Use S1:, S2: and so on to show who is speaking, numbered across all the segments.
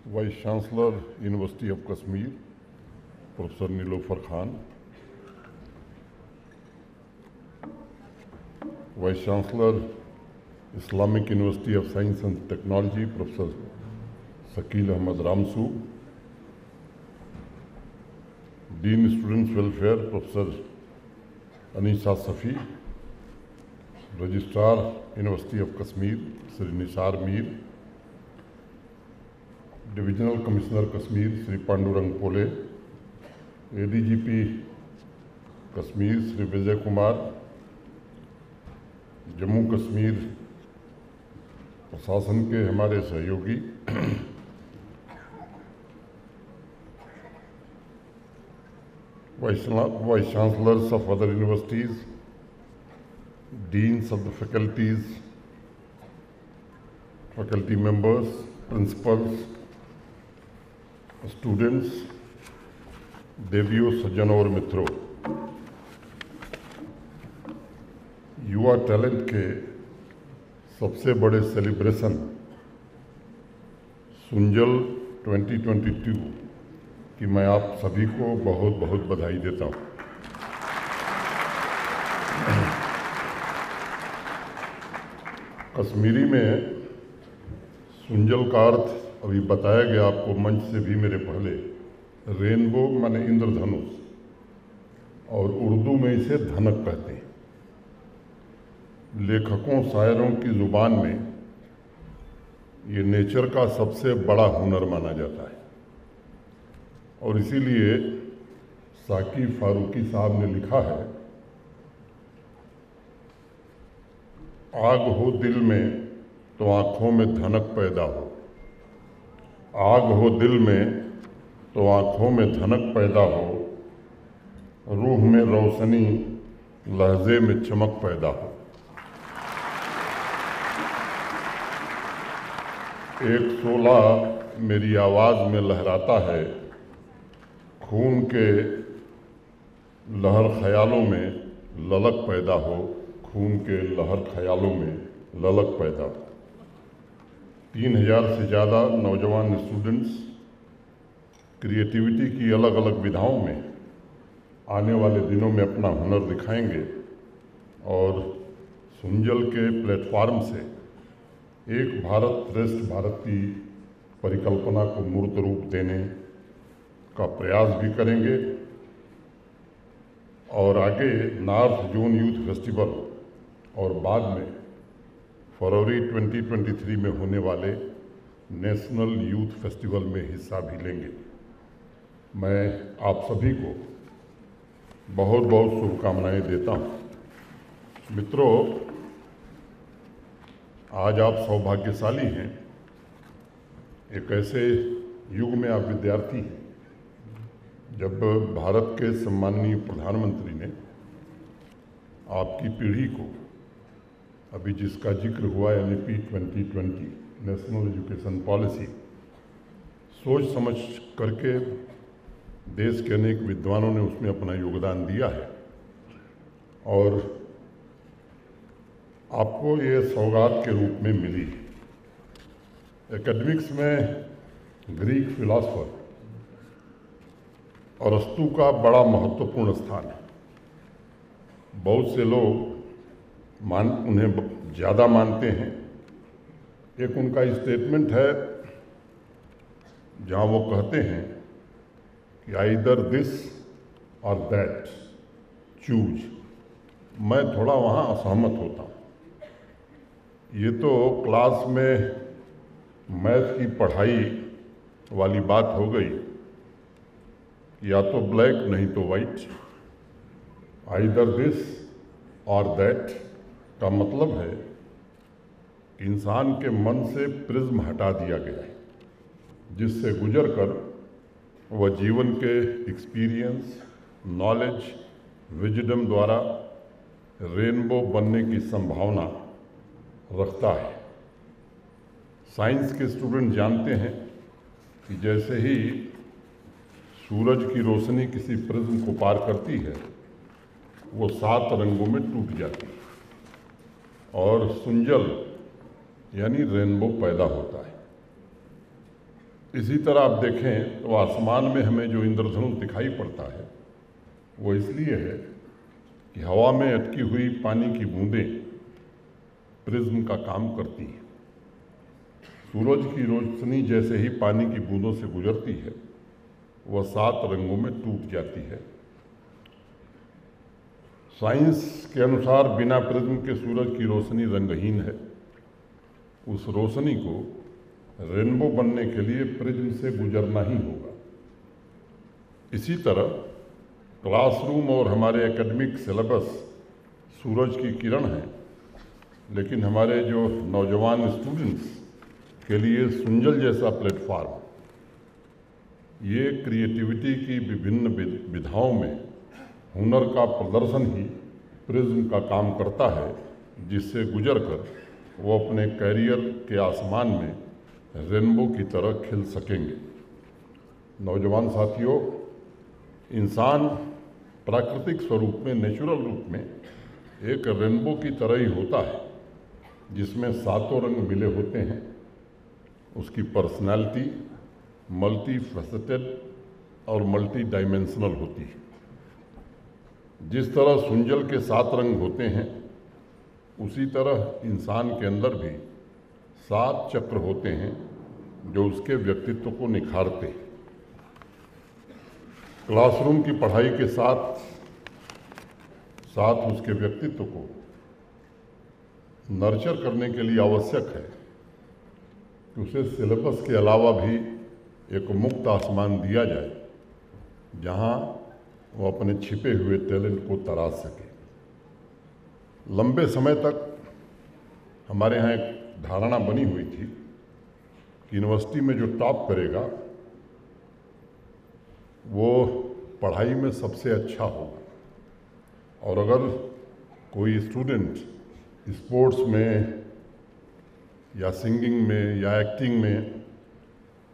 S1: Vice chancellor university of Kashmir professor Nilofer Khan, vice chancellor Islamic university of science and technology professor Shakeel Ahmad Ramzoo, dean students welfare professor Aneesa Safi, registrar university of Kashmir Shri Nisar Mir, divisional commissioner Kashmir Shri Pandurang Pole, ADGP Kashmir Shri Vijay Kumar, Jammu Kashmir प्रशासन के हमारे सहयोगी, vice chancellors of other universities, deans of the faculty members, principals, students, देवियों, सज्जनों और मित्रों, युवा talent के सबसे बड़े सेलिब्रेशन सुंजल 2022 की मैं आप सभी को बहुत बहुत बधाई देता हूँ। कश्मीरी में सुंजल का अर्थ अभी बताया गया आपको मंच से भी मेरे पहले, रेनबो माने इंद्रधनुष, और उर्दू में इसे धनक कहते हैं। लेखकों शायरों की जुबान में ये नेचर का सबसे बड़ा हुनर माना जाता है, और इसीलिए साकी फारूकी साहब ने लिखा है, आग हो दिल में तो आँखों में धनक पैदा हो, आग हो दिल में तो आँखों में धनक पैदा हो, रूह में रोशनी लहजे में चमक पैदा हो। एक शोला मेरी आवाज़ में लहराता है, खून के लहर ख्यालों में ललक पैदा हो, खून के लहर ख्यालों में ललक पैदा हो। 3000 से ज़्यादा नौजवान स्टूडेंट्स क्रिएटिविटी की अलग अलग विधाओं में आने वाले दिनों में अपना हुनर दिखाएंगे, और सुंजल के प्लेटफार्म से एक भारत श्रेष्ठ भारत की परिकल्पना को मूर्त रूप देने का प्रयास भी करेंगे, और आगे नॉर्थ जोन यूथ फेस्टिवल और बाद में फरवरी 2023 में होने वाले नेशनल यूथ फेस्टिवल में हिस्सा भी लेंगे। मैं आप सभी को बहुत बहुत शुभकामनाएं देता हूं। मित्रों, आज आप सौभाग्यशाली हैं, एक ऐसे युग में आप विद्यार्थी हैं जब भारत के सम्माननीय प्रधानमंत्री ने आपकी पीढ़ी को, अभी जिसका जिक्र हुआ NEP 2020 नेशनल एजुकेशन पॉलिसी, सोच समझ करके देश के अनेक विद्वानों ने उसमें अपना योगदान दिया है, और आपको ये सौगात के रूप में मिली है। एकेडमिक्स में ग्रीक फिलॉसफर अरस्तु का बड़ा महत्वपूर्ण स्थान है। बहुत से लोग उन्हें ज़्यादा मानते हैं। एक उनका स्टेटमेंट है जहाँ वो कहते हैं कि आइदर दिस और दैट, चूज। मैं थोड़ा वहाँ असहमत होता हूँ। ये तो क्लास में मैथ की पढ़ाई वाली बात हो गई, या तो ब्लैक नहीं तो वाइट। आइदर दिस और दैट का मतलब है इंसान के मन से प्रिज्म हटा दिया गया है, जिससे गुजर कर वह जीवन के एक्सपीरियंस, नॉलेज, विजडम द्वारा रेनबो बनने की संभावना रखता है। साइंस के स्टूडेंट जानते हैं कि जैसे ही सूरज की रोशनी किसी प्रिज्म को पार करती है, वो 7 रंगों में टूट जाती है, और सुंजल यानी रेनबो पैदा होता है। इसी तरह आप देखें तो आसमान में हमें जो इंद्रधनुष दिखाई पड़ता है वो इसलिए है कि हवा में अटकी हुई पानी की बूंदें प्रिज्म का काम करती हैं। सूरज की रोशनी जैसे ही पानी की बूंदों से गुजरती है वह 7 रंगों में टूट जाती है। साइंस के अनुसार बिना प्रिज्म के सूरज की रोशनी रंगहीन है। उस रोशनी को रेनबो बनने के लिए प्रिज्म से गुजरना ही होगा। इसी तरह क्लासरूम और हमारे एकेडमिक सिलेबस सूरज की किरण है, लेकिन हमारे जो नौजवान स्टूडेंट्स के लिए सुंजल जैसा प्लेटफॉर्म, ये क्रिएटिविटी की विभिन्न विधाओं में हुनर का प्रदर्शन ही प्रिज्म का काम करता है, जिससे गुजरकर वो अपने कैरियर के आसमान में रेनबो की तरह खिल सकेंगे। नौजवान साथियों, इंसान प्राकृतिक स्वरूप में, नेचुरल रूप में एक रेनबो की तरह ही होता है, जिसमें 7 रंग मिले होते हैं। उसकी पर्सनालिटी मल्टी फैसेटेड और मल्टी डायमेंशनल होती है। जिस तरह सुंजल के 7 रंग होते हैं, उसी तरह इंसान के अंदर भी 7 चक्र होते हैं जो उसके व्यक्तित्व को निखारते हैं। क्लासरूम की पढ़ाई के साथ साथ उसके व्यक्तित्व को नर्चर करने के लिए आवश्यक है कि उसे सिलेबस के अलावा भी एक मुक्त आसमान दिया जाए, जहां वो अपने छिपे हुए टैलेंट को तराश सके। लंबे समय तक हमारे यहाँ एक धारणा बनी हुई थी कि यूनिवर्सिटी में जो टॉप करेगा वो पढ़ाई में सबसे अच्छा होगा, और अगर कोई स्टूडेंट स्पोर्ट्स में या सिंगिंग में या एक्टिंग में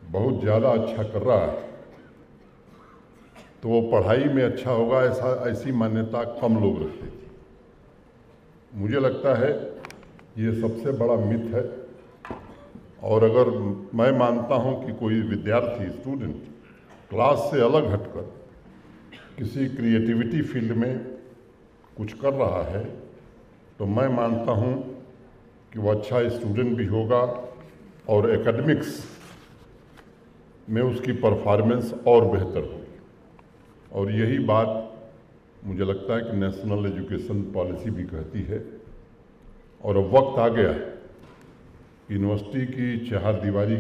S1: बहुत ज़्यादा अच्छा कर रहा है तो वो पढ़ाई में अच्छा होगा, ऐसी मान्यता कम लोग रखते थे। मुझे लगता है ये सबसे बड़ा मिथ है, और अगर मैं मानता हूँ कि कोई विद्यार्थी, स्टूडेंट क्लास से अलग हटकर किसी क्रिएटिविटी फील्ड में कुछ कर रहा है, तो मैं मानता हूँ कि वो अच्छा स्टूडेंट भी होगा और एकेडमिक्स में उसकी परफॉर्मेंस और बेहतर होगी। और यही बात मुझे लगता है कि नेशनल एजुकेशन पॉलिसी भी कहती है। और अब वक्त आ गया है यूनिवर्सिटी की चहारदीवारी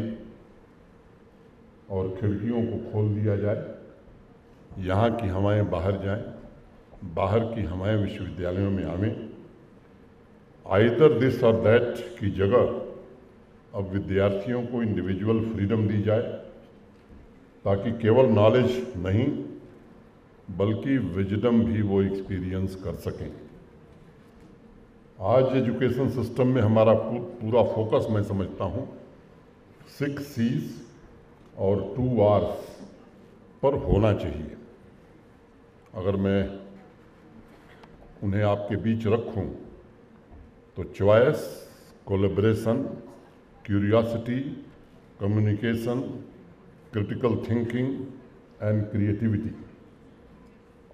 S1: और खिड़कियों को खोल दिया जाए, यहाँ की हवाएं बाहर जाएं, बाहर की हवाएं विश्वविद्यालयों में आवें। आइदर दिस और दैट की जगह अब विद्यार्थियों को इंडिविजुअल फ्रीडम दी जाए, ताकि केवल नॉलेज नहीं बल्कि विजडम भी वो एक्सपीरियंस कर सकें। आज एजुकेशन सिस्टम में हमारा पूरा फोकस, मैं समझता हूँ, 6 C's और 2 R's पर होना चाहिए। अगर मैं उन्हें आपके बीच रखूं तो choice, collaboration, curiosity, communication, critical thinking and creativity.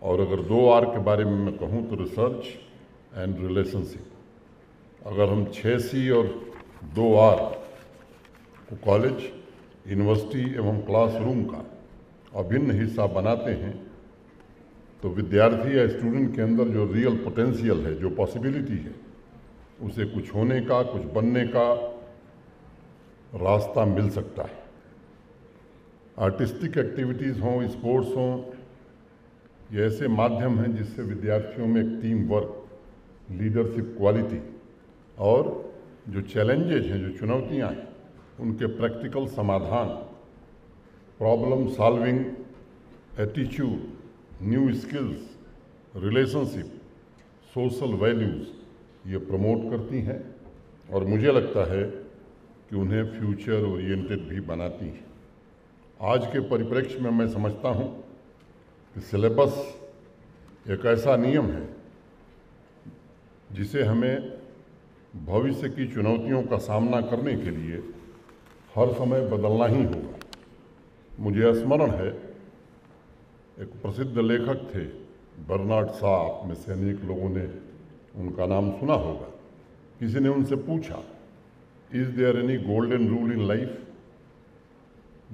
S1: और अगर 2 R के बारे में मैं कहूँ तो रिसर्च एंड रिलेशनशिप। अगर हम 6 C और 2 R को कॉलेज, यूनिवर्सिटी एवं क्लासरूम का अभिन्न हिस्सा बनाते हैं, तो विद्यार्थी या स्टूडेंट के अंदर जो रियल पोटेंशियल है, जो पॉसिबिलिटी है, उसे कुछ होने का, कुछ बनने का रास्ता मिल सकता है। आर्टिस्टिक एक्टिविटीज़ हों, स्पोर्ट्स हों, ये ऐसे माध्यम हैं जिससे विद्यार्थियों में एक टीम वर्क, लीडरशिप क्वालिटी और जो चैलेंजेज हैं, जो चुनौतियां हैं, उनके प्रैक्टिकल समाधान, problem solving attitude, new skills, relationship, social values ये प्रमोट करती हैं, और मुझे लगता है कि उन्हें फ्यूचर ओरिएंटेड भी बनाती हैं। आज के परिप्रेक्ष्य में मैं समझता हूँ कि सिलेबस एक ऐसा नियम है जिसे हमें भविष्य की चुनौतियों का सामना करने के लिए हर समय बदलना ही होगा। मुझे स्मरण है, एक प्रसिद्ध लेखक थे बर्नार्ड शॉ, आप में से अनेक लोगों ने उनका नाम सुना होगा। किसी ने उनसे पूछा, is there any golden rule in life?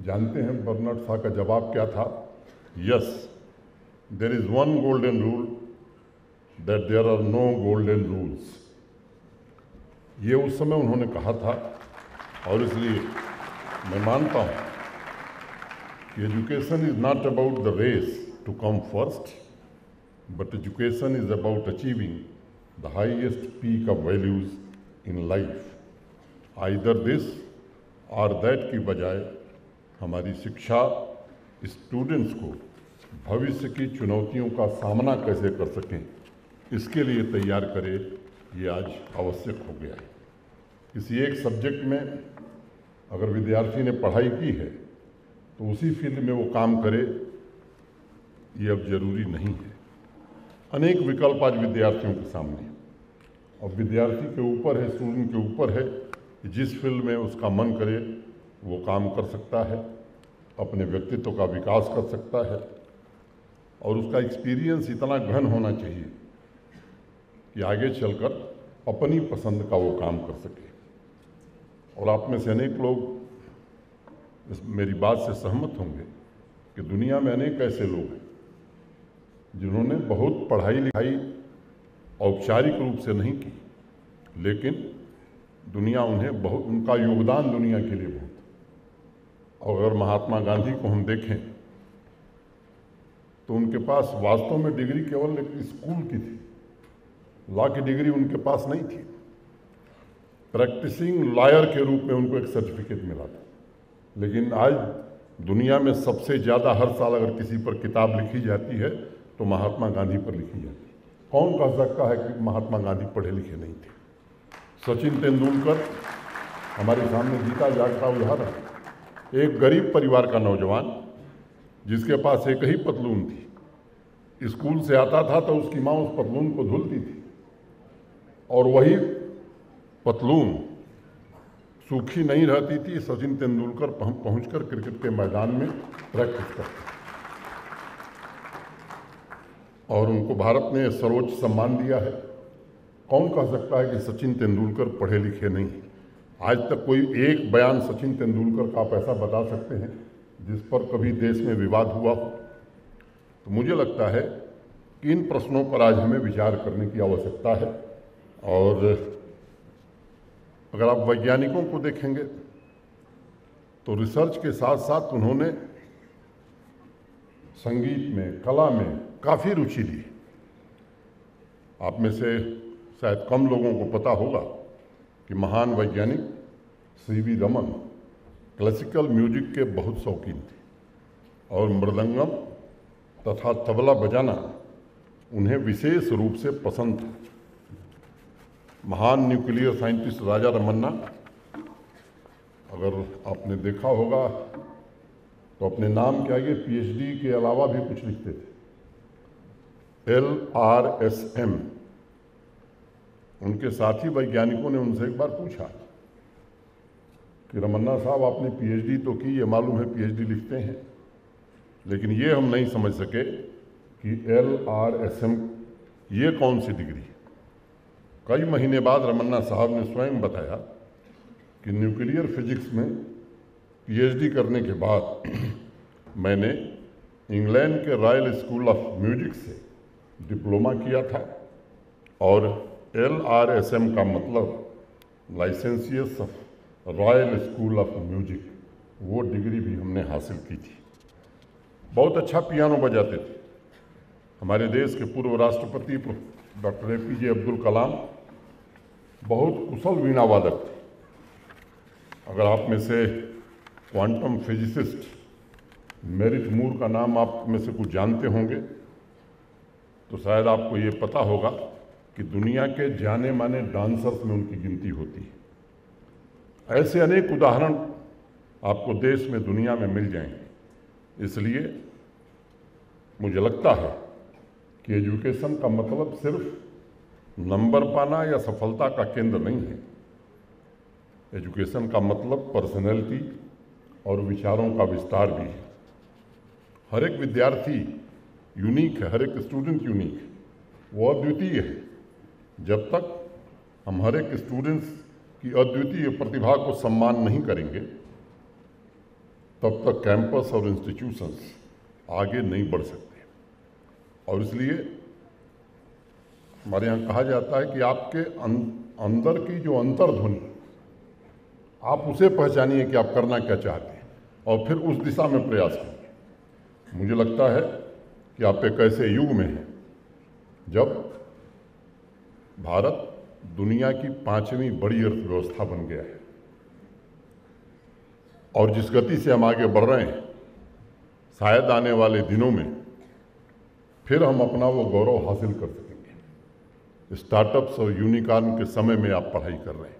S1: जानते हैं बर्नार्ड शॉ का जवाब क्या था? Yes, there is one golden rule, that there are no golden rules. ये उस समय उन्होंने कहा था, और इसलिए मैं मानता हूँ कि education is not about the race to come first, but education is about achieving the highest peak of values in life. Either this or that की बजाय हमारी शिक्षा स्टूडेंट्स को भविष्य की चुनौतियों का सामना कैसे कर सकें, इसके लिए तैयार करे, ये आज आवश्यक हो गया है। किसी एक सब्जेक्ट में अगर विद्यार्थी ने पढ़ाई की है तो उसी फील्ड में वो काम करे, ये अब जरूरी नहीं है। अनेक विकल्प आज विद्यार्थियों के सामने हैं, और विद्यार्थी के ऊपर है, स्टूडेंट के ऊपर है कि जिस फील्ड में उसका मन करे वो काम कर सकता है, अपने व्यक्तित्व का विकास कर सकता है, और उसका एक्सपीरियंस इतना गहन होना चाहिए कि आगे चलकर अपनी पसंद का वो काम कर सके। और आप में से अनेक लोग मेरी बात से सहमत होंगे कि दुनिया में अनेक ऐसे लोग हैं जिन्होंने बहुत पढ़ाई लिखाई औपचारिक रूप से नहीं की, लेकिन दुनिया उन्हें बहुत, उनका योगदान दुनिया के लिए बहुत। और अगर महात्मा गांधी को हम देखें तो उनके पास वास्तव में डिग्री केवल एक स्कूल की थी, लॉ की डिग्री उनके पास नहीं थी। प्रैक्टिसिंग लॉयर के रूप में उनको एक सर्टिफिकेट मिला था। लेकिन आज दुनिया में सबसे ज़्यादा हर साल अगर किसी पर किताब लिखी जाती है तो महात्मा गांधी पर लिखी जाती है। कौन कह सकता है कि महात्मा गांधी पढ़े लिखे नहीं थे? सचिन तेंदुलकर हमारे सामने जीता जागता उदाहरण। एक गरीब परिवार का नौजवान जिसके पास एक ही पतलून थी, स्कूल से आता था तो उसकी माँ उस पतलून को धुलती थी, और वही पतलून सूखी नहीं रहती थी। सचिन तेंदुलकर पहुंचकर क्रिकेट के मैदान में प्रैक्टिस करते, और उनको भारत ने सर्वोच्च सम्मान दिया है। कौन कह सकता है कि सचिन तेंदुलकर पढ़े लिखे नहीं? आज तक कोई एक बयान सचिन तेंदुलकर का आप ऐसा बता सकते हैं जिस पर कभी देश में विवाद हुआ हो? तो मुझे लगता है कि इन प्रश्नों पर आज हमें विचार करने की आवश्यकता है। और अगर आप वैज्ञानिकों को देखेंगे तो रिसर्च के साथ साथ उन्होंने संगीत में, कला में काफ़ी रुचि ली। आप में से शायद कम लोगों को पता होगा कि महान वैज्ञानिक सीवी रमन क्लासिकल म्यूजिक के बहुत शौकीन थे, और मृदंगम तथा तबला बजाना उन्हें विशेष रूप से पसंद था। महान न्यूक्लियर साइंटिस्ट राजा रमन्ना, अगर आपने देखा होगा तो अपने नाम के आगे पीएचडी के अलावा भी कुछ लिखते थे, LRSM। उनके साथी वैज्ञानिकों ने उनसे एक बार पूछा कि रमन्ना साहब, आपने पीएचडी तो की, ये मालूम है पीएचडी लिखते हैं, लेकिन ये हम नहीं समझ सके कि LRSM ये कौन सी डिग्री है। कई महीने बाद रमन्ना साहब ने स्वयं बताया कि न्यूक्लियर फिजिक्स में पीएचडी करने के बाद मैंने इंग्लैंड के रॉयल स्कूल ऑफ म्यूजिक से डिप्लोमा किया था, और LRSM का मतलब licentiate of Royal School of Music, वो डिग्री भी हमने हासिल की थी। बहुत अच्छा पियानो बजाते थे। हमारे देश के पूर्व राष्ट्रपति डॉक्टर APJ अब्दुल कलाम बहुत कुशल वीणा वादक थे। अगर आप में से क्वांटम फिजिसिस्ट मेरिट मूर का नाम आप में से कुछ जानते होंगे तो शायद आपको ये पता होगा कि दुनिया के जाने माने डांसर्स में उनकी गिनती होती है। ऐसे अनेक उदाहरण आपको देश में, दुनिया में मिल जाएंगे। इसलिए मुझे लगता है कि एजुकेशन का मतलब सिर्फ नंबर पाना या सफलता का केंद्र नहीं है। एजुकेशन का मतलब पर्सनैलिटी और विचारों का विस्तार भी है। हर एक विद्यार्थी यूनिक है, हर एक स्टूडेंट यूनिक है, वो अद्वितीय है। जब तक हम हर एक स्टूडेंट्स की अद्वितीय प्रतिभा को सम्मान नहीं करेंगे, तब तक कैंपस और इंस्टीट्यूशंस आगे नहीं बढ़ सकते। और इसलिए हमारे यहाँ कहा जाता है कि आपके अंदर की जो अंतर्ध्वनि, आप उसे पहचानिए कि आप करना क्या चाहते हैं और फिर उस दिशा में प्रयास कीजिए। मुझे लगता है कि आप एक ऐसे युग में हैं जब भारत दुनिया की 5वीं बड़ी अर्थव्यवस्था बन गया है, और जिस गति से हम आगे बढ़ रहे हैं, शायद आने वाले दिनों में फिर हम अपना वो गौरव हासिल कर सकेंगे। स्टार्टअप्स और यूनिकॉर्न के समय में आप पढ़ाई कर रहे हैं।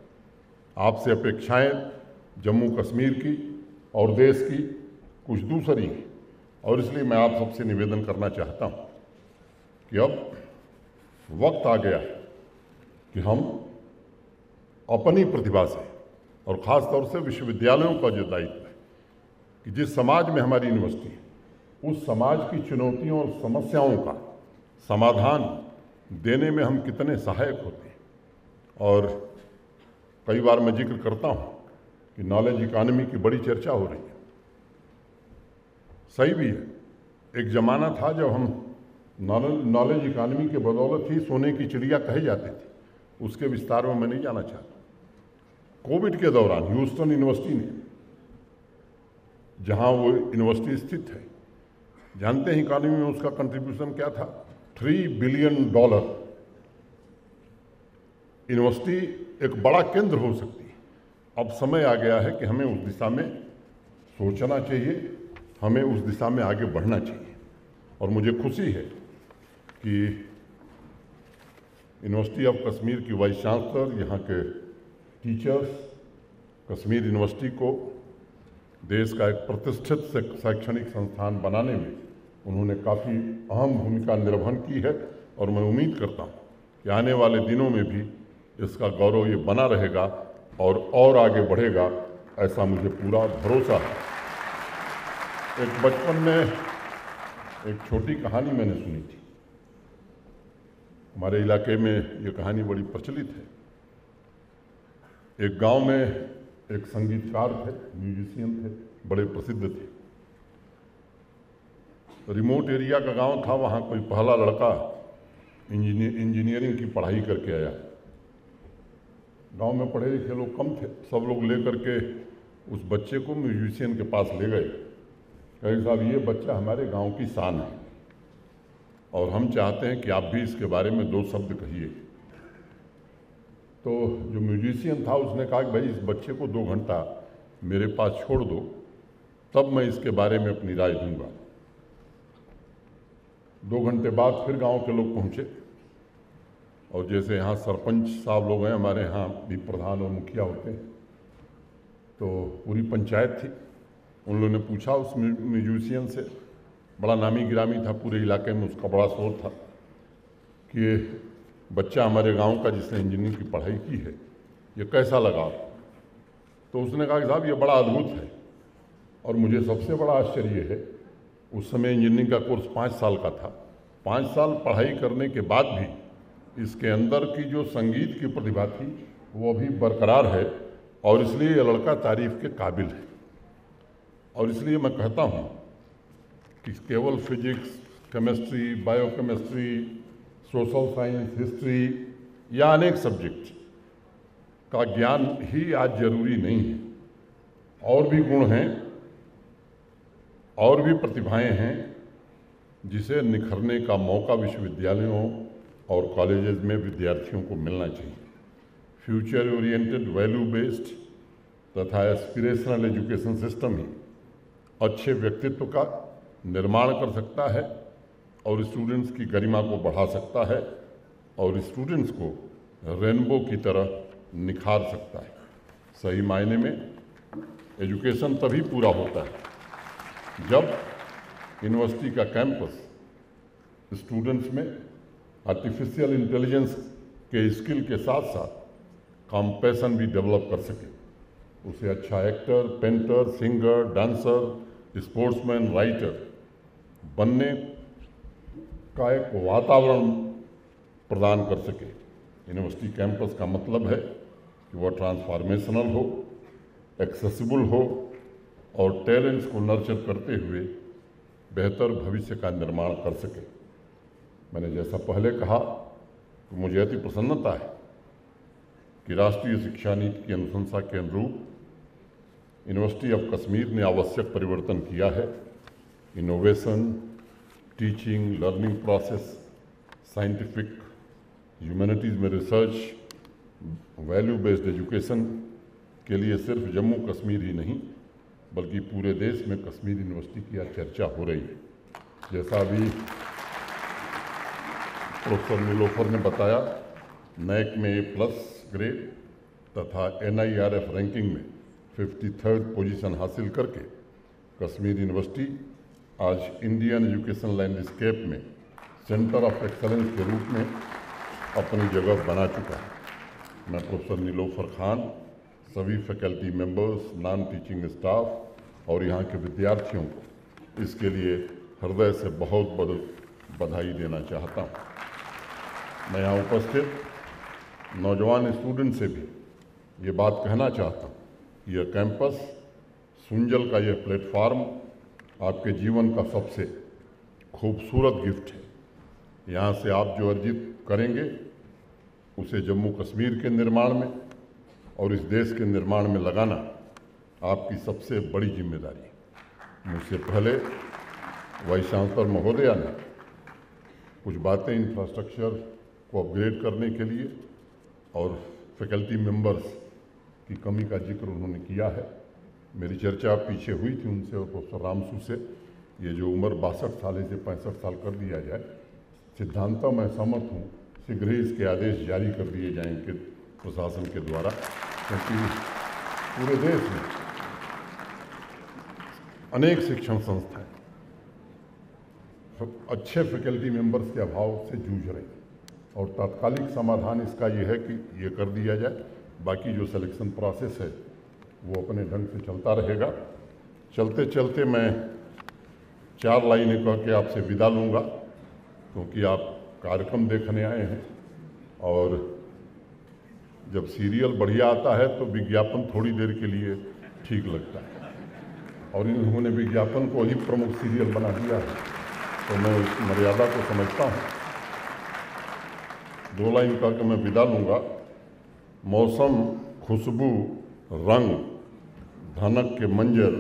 S1: आपसे अपेक्षाएं जम्मू कश्मीर की और देश की कुछ दूसरी हैं, और इसलिए मैं आप सबसे निवेदन करना चाहता हूं कि अब वक्त आ गया है कि हम अपनी प्रतिभा से, और ख़ास तौर से विश्वविद्यालयों का जो दायित्व है कि जिस समाज में हमारी यूनिवर्सिटी है, उस समाज की चुनौतियों और समस्याओं का समाधान देने में हम कितने सहायक होते हैं। और कई बार मैं जिक्र करता हूँ कि नॉलेज इकॉनमी की बड़ी चर्चा हो रही है। सही भी है, एक ज़माना था जब हम नॉलेज इकॉनमी के बदौलत ही सोने की चिड़िया कहे जाते थे। उसके विस्तार में मैं नहीं जाना चाहता। कोविड के दौरान ह्यूस्टन यूनिवर्सिटी ने, जहाँ वो यूनिवर्सिटी स्थित है, जानते हैं इकॉनमी में उसका कंट्रीब्यूशन क्या था? $3 बिलियन। यूनिवर्सिटी एक बड़ा केंद्र हो सकती है। अब समय आ गया है कि हमें उस दिशा में सोचना चाहिए, हमें उस दिशा में आगे बढ़ना चाहिए। और मुझे खुशी है कि यूनिवर्सिटी ऑफ कश्मीर की वाइस चांसलर, यहाँ के टीचर्स, कश्मीर यूनिवर्सिटी को देश का एक प्रतिष्ठित शैक्षणिक संस्थान बनाने में उन्होंने काफ़ी अहम भूमिका निर्वहन की है। और मैं उम्मीद करता हूँ कि आने वाले दिनों में भी इसका गौरव ये बना रहेगा और आगे बढ़ेगा, ऐसा मुझे पूरा भरोसा है। एक बचपन में एक छोटी कहानी मैंने सुनी थी। हमारे इलाके में ये कहानी बड़ी प्रचलित है। एक गांव में एक संगीतकार थे, म्यूजिशियन थे, बड़े प्रसिद्ध थे। रिमोट एरिया का गांव था। वहाँ कोई पहला लड़का इंजीनियरिंग की पढ़ाई करके आया। गांव में पढ़े लिखे लोग कम थे। सब लोग लेकर के उस बच्चे को म्यूजिशियन के पास ले गए। कहे, साहब ये बच्चा हमारे गांव की शान है और हम चाहते हैं कि आप भी इसके बारे में 2 शब्द कहिए। तो जो म्यूजिशियन था उसने कहा कि भाई इस बच्चे को 2 घंटा मेरे पास छोड़ दो, तब मैं इसके बारे में अपनी राय दूंगा। 2 घंटे बाद फिर गांव के लोग पहुंचे, और जैसे यहाँ सरपंच साहब लोग हैं, हमारे यहाँ भी प्रधान और मुखिया होते हैं, तो पूरी पंचायत थी। उन लोगों ने पूछा उस म्यूजिशियन से, बड़ा नामी गिरामी था पूरे इलाके में, उसका बड़ा शोर था कि ये बच्चा हमारे गांव का जिसने इंजीनियरिंग की पढ़ाई की है, ये कैसा लगा? तो उसने कहा कि साहब ये बड़ा अद्भुत है, और मुझे सबसे बड़ा आश्चर्य है, उस समय इंजीनियरिंग का कोर्स 5 साल का था। 5 साल पढ़ाई करने के बाद भी इसके अंदर की जो संगीत की प्रतिभा थी वो अभी बरकरार है, और इसलिए ये लड़का तारीफ के काबिल है। और इसलिए मैं कहता हूँ कि केवल physics, chemistry, biochemistry, social science, history या अनेक सब्जेक्ट का ज्ञान ही आज जरूरी नहीं है। और भी गुण हैं, और भी प्रतिभाएं हैं जिसे निखरने का मौका विश्वविद्यालयों और कॉलेजेस में विद्यार्थियों को मिलना चाहिए। फ्यूचर ओरिएंटेड, वैल्यू बेस्ड तथा एस्पिरेशनल एजुकेशन सिस्टम ही अच्छे व्यक्तित्व का निर्माण कर सकता है और स्टूडेंट्स की गरिमा को बढ़ा सकता है और स्टूडेंट्स को रेनबो की तरह निखार सकता है। सही मायने में एजुकेशन तभी पूरा होता है जब यूनिवर्सिटी का कैंपस स्टूडेंट्स में आर्टिफिशियल इंटेलिजेंस के स्किल के साथ साथ कॉम्पैशन भी डेवलप कर सके। उसे अच्छा actor, painter, singer, dancer, sportsman, writer बनने का एक वातावरण प्रदान कर सके। यूनिवर्सिटी कैंपस का मतलब है कि वह ट्रांसफॉर्मेशनल हो, एक्सेसिबल हो और टैलेंट्स को नर्चर करते हुए बेहतर भविष्य का निर्माण कर सके। मैंने जैसा पहले कहा तो मुझे अति प्रसन्नता है कि राष्ट्रीय शिक्षा नीति की अनुशंसा के अनुरूप यूनिवर्सिटी ऑफ कश्मीर ने आवश्यक परिवर्तन किया है। Innovation, teaching, learning process, scientific, humanities में रिसर्च, वैल्यू बेस्ड एजुकेशन के लिए सिर्फ जम्मू कश्मीर ही नहीं बल्कि पूरे देश में कश्मीर यूनिवर्सिटी की आज चर्चा हो रही है। जैसा अभी प्रोफेसर नीलोफर ने बताया, नैक में A+ ग्रेड तथा NIRF रैंकिंग में 53rd पोजीशन हासिल करके कश्मीर यूनिवर्सिटी आज इंडियन एजुकेशन लैंडस्केप में सेंटर ऑफ एक्सेलेंस के रूप में अपनी जगह बना चुका है। मैं प्रोफेसर नीलोफर खान, सभी faculty members, non teaching staff और यहाँ के विद्यार्थियों को इसके लिए हृदय से बहुत बहुत बधाई देना चाहता हूँ। मैं यहाँ उपस्थित नौजवान स्टूडेंट से भी ये बात कहना चाहता हूँ, यह कैंपस, सुंजल का यह प्लेटफॉर्म आपके जीवन का सबसे खूबसूरत गिफ्ट है। यहाँ से आप जो अर्जित करेंगे उसे जम्मू कश्मीर के निर्माण में और इस देश के निर्माण में लगाना आपकी सबसे बड़ी जिम्मेदारी है। मुझसे पहले वाइस चांसलर महोदया ने कुछ बातें इंफ्रास्ट्रक्चर को अपग्रेड करने के लिए और फैकल्टी मेंबर्स की कमी का जिक्र उन्होंने किया है। मेरी चर्चा पीछे हुई थी उनसे और प्रोफेसर रामसू से। ये जो उम्र 62 साल से 65 साल कर दिया जाए, सिद्धांतों में सहमत हूँ। शीघ्र ही इसके आदेश जारी कर दिए जाएंगे प्रशासन के द्वारा, क्योंकि पूरे देश में अनेक शिक्षण संस्थाएं अच्छे फैकल्टी मेंबर्स के अभाव से जूझ रही हैं और तात्कालिक समाधान इसका ये है कि ये कर दिया जाए। बाकी जो सिलेक्शन प्रोसेस है वो अपने ढंग से चलता रहेगा। चलते चलते मैं 4 लाइनें कह के आपसे विदा लूँगा, क्योंकि आप कार्यक्रम देखने आए हैं और जब सीरियल बढ़िया आता है तो विज्ञापन थोड़ी देर के लिए ठीक लगता है और इन्होंने विज्ञापन को ही प्रमुख सीरियल बना दिया है, तो मैं उस मर्यादा को समझता हूँ। 2 लाइन कह के मैं विदा लूँगा। मौसम, खुशबू, रंग, धनक के मंजर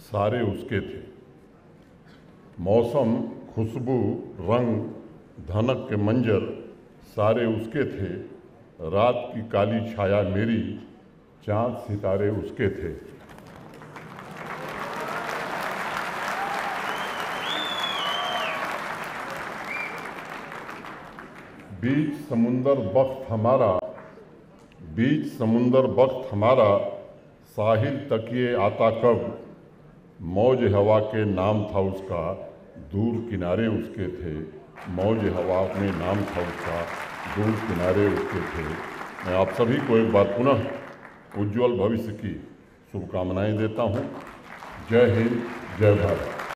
S1: सारे उसके थे। मौसम, खुशबू, रंग, धनक के मंजर सारे उसके थे। रात की काली छाया मेरी, चाँद सितारे उसके थे। बीच समुंदर बख्त हमारा, बीच समुंदर बख्त हमारा, साहिल तकिए आता कब, मौज हवा के नाम था उसका, दूर किनारे उसके थे। मौज हवा में नाम था उसका, दूर किनारे उसके थे। मैं आप सभी को एक बार पुनः उज्ज्वल भविष्य की शुभकामनाएं देता हूं। जय हिंद, जय भारत।